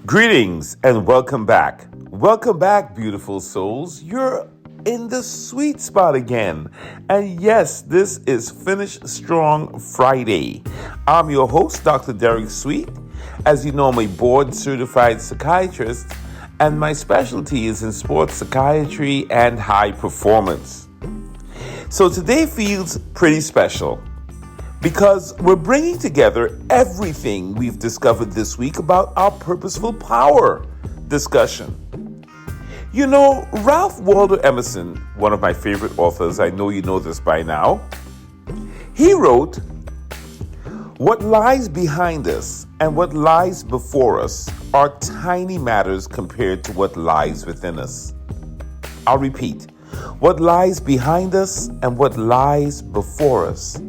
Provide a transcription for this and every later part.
Greetings and welcome back. Welcome back, beautiful souls. You're in the sweet spot again. And yes, this is Finish Strong Friday. I'm your host, Dr. Derek Sweet. As you know, I'm a board-certified psychiatrist, and my specialty is in sports psychiatry and high performance. So today feels pretty special, because we're bringing together everything we've discovered this week about our purposeful power discussion. You know, Ralph Waldo Emerson, one of my favorite authors, I know you know this by now, he wrote, "What lies behind us and what lies before us are tiny matters compared to what lies within us." I'll repeat, what lies behind us and what lies before us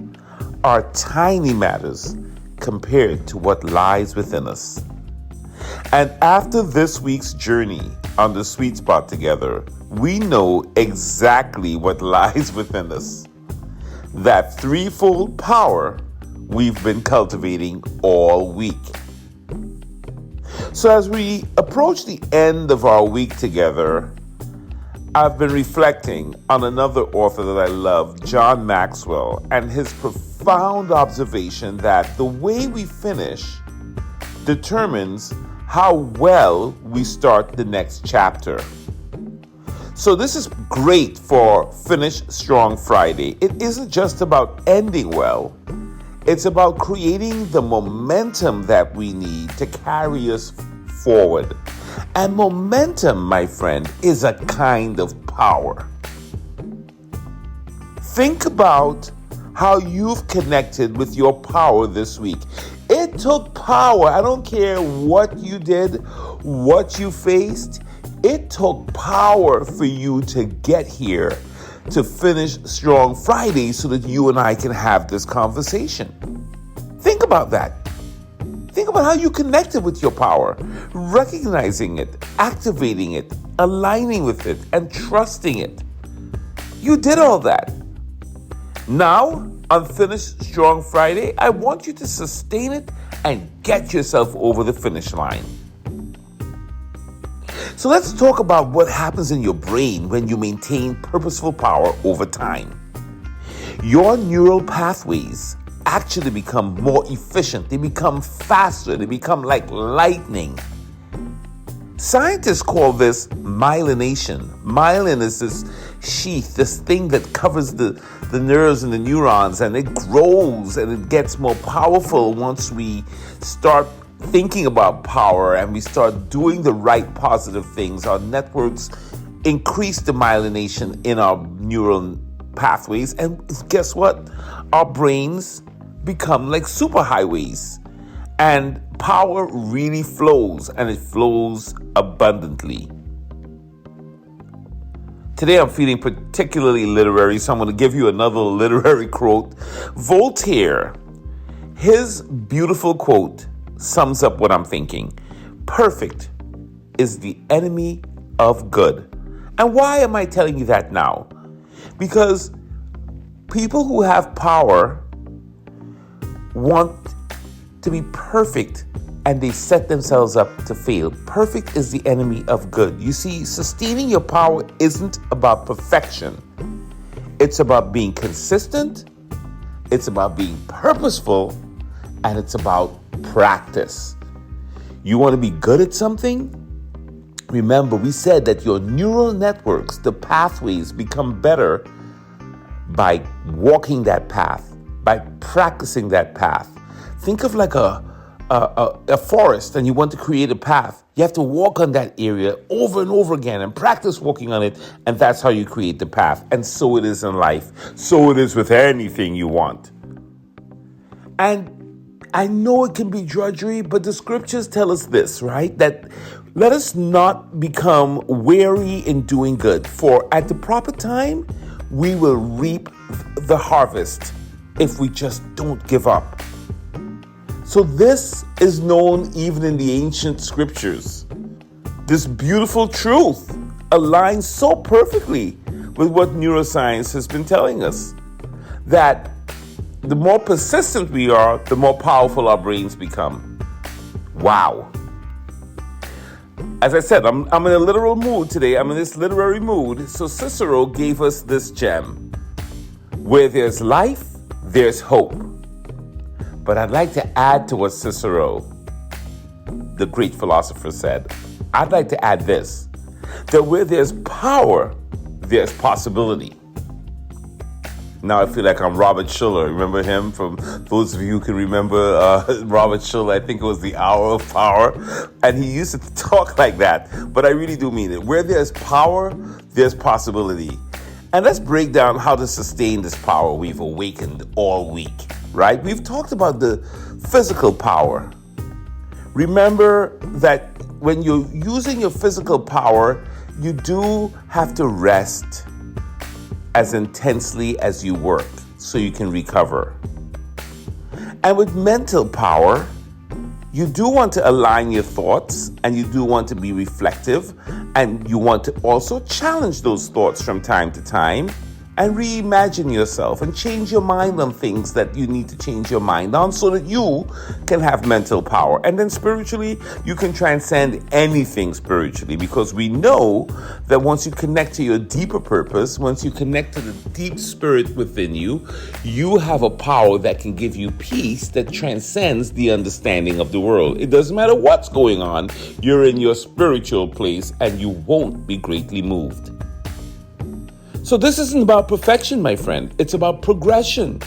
are tiny matters compared to what lies within us. And after this week's journey on the sweet spot together, we know exactly what lies within us. That threefold power we've been cultivating all week. So as we approach the end of our week together, I've been reflecting on another author that I love, John Maxwell, and his profound observation that the way we finish determines how well we start the next chapter. So this is great for Finish Strong Friday. It isn't just about ending well. It's about creating the momentum that we need to carry us forward. And momentum, my friend, is a kind of power. Think about how you've connected with your power this week. It took power. I don't care what you did, what you faced. It took power for you to get here to Finish Strong Friday so that you and I can have this conversation. Think about that. Think about how you connected with your power, recognizing it, activating it, aligning with it, and trusting it. You did all that. Now, on Finish Strong Friday, I want you to sustain it and get yourself over the finish line. So let's talk about what happens in your brain when you maintain purposeful power over time. Your neural pathways actually become more efficient. They become faster. They become like lightning. Scientists call this myelination. Myelin is this sheath, this thing that covers the nerves and the neurons, and it grows and it gets more powerful once we start thinking about power and we start doing the right positive things. Our networks increase the myelination in our neural pathways, and guess what? Our brains become like superhighways, and power really flows, and it flows abundantly. Today I'm feeling particularly literary, so I'm going to give you another literary quote. Voltaire, his beautiful quote sums up what I'm thinking. Perfect is the enemy of good. And why am I telling you that now? Because people who have power want to be perfect, and they set themselves up to fail. Perfect is the enemy of good. You see, sustaining your power isn't about perfection. It's about being consistent, it's about being purposeful, and it's about practice. You want to be good at something? Remember, we said that your neural networks, the pathways, become better by walking that path, by practicing that path. Think of like a forest, and you want to create a path. You have to walk on that area over and over again and practice walking on it, and that's how you create the path. And so it is in life. So it is with anything you want. And I know it can be drudgery, but the scriptures tell us this, right? That let us not become weary in doing good, for at the proper time, we will reap the harvest if we just don't give up. So this is known even in the ancient scriptures. This beautiful truth aligns so perfectly with what neuroscience has been telling us, that the more persistent we are, the more powerful our brains become. Wow. As I said, I'm in a literal mood today. I'm in this literary mood. So Cicero gave us this gem. Where there's life, there's hope. But I'd like to add to what Cicero, the great philosopher, said. I'd like to add this, that where there's power, there's possibility. Now I feel like I'm Robert Schuller. Remember him? From those of you who can remember Robert Schuller, I think it was The Hour of Power. And he used to talk like that. But I really do mean it. Where there's power, there's possibility. And let's break down how to sustain this power we've awakened all week, right? We've talked about the physical power. Remember that when you're using your physical power, you do have to rest as intensely as you work so you can recover. And with mental power, you do want to align your thoughts and you do want to be reflective and you want to also challenge those thoughts from time to time and reimagine yourself and change your mind on things that you need to change your mind on so that you can have mental power. And then spiritually, you can transcend anything spiritually because we know that once you connect to your deeper purpose, once you connect to the deep spirit within you, you have a power that can give you peace that transcends the understanding of the world. It doesn't matter what's going on, you're in your spiritual place and you won't be greatly moved. So this isn't about perfection, my friend. It's about progression.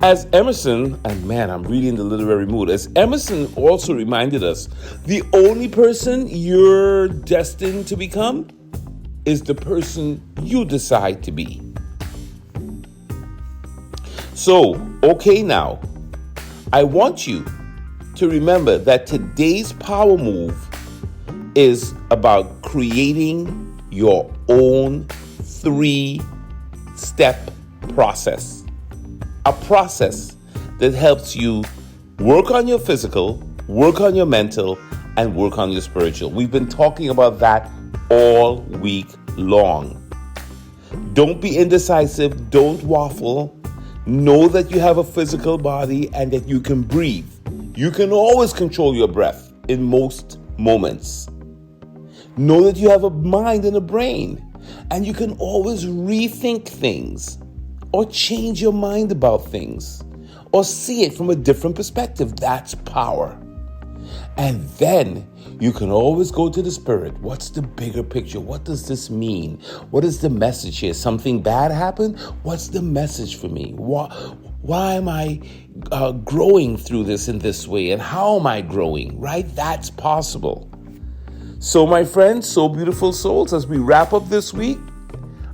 As Emerson, and man, I'm really in the literary mood. As Emerson also reminded us, the only person you're destined to become is the person you decide to be. So, okay now, I want you to remember that today's power move is about creating your own 3-step process. A process that helps you work on your physical, work on your mental, and work on your spiritual. We've been talking about that all week long. Don't be indecisive. Don't waffle. Know that you have a physical body and that you can breathe. You can always control your breath in most moments. Know that you have a mind and a brain. And you can always rethink things or change your mind about things or see it from a different perspective. That's power. And then you can always go to the spirit. What's the bigger picture? What does this mean? What is the message here? Something bad happened? What's the message for me? Why am I growing through this in this way? And how am I growing? Right? That's possible. So my friends, so beautiful souls, as we wrap up this week,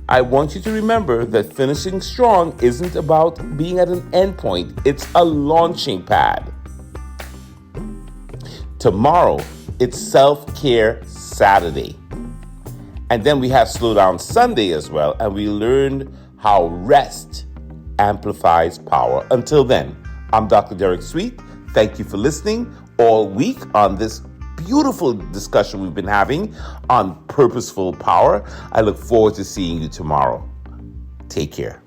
I want you to remember that finishing strong isn't about being at an end point. It's a launching pad. Tomorrow, it's Self-Care Saturday. And then we have Slow Down Sunday as well. And we learned how rest amplifies power. Until then, I'm Dr. Derek Sweet. Thank you for listening all week on this beautiful discussion we've been having on purposeful power. I look forward to seeing you tomorrow. Take care.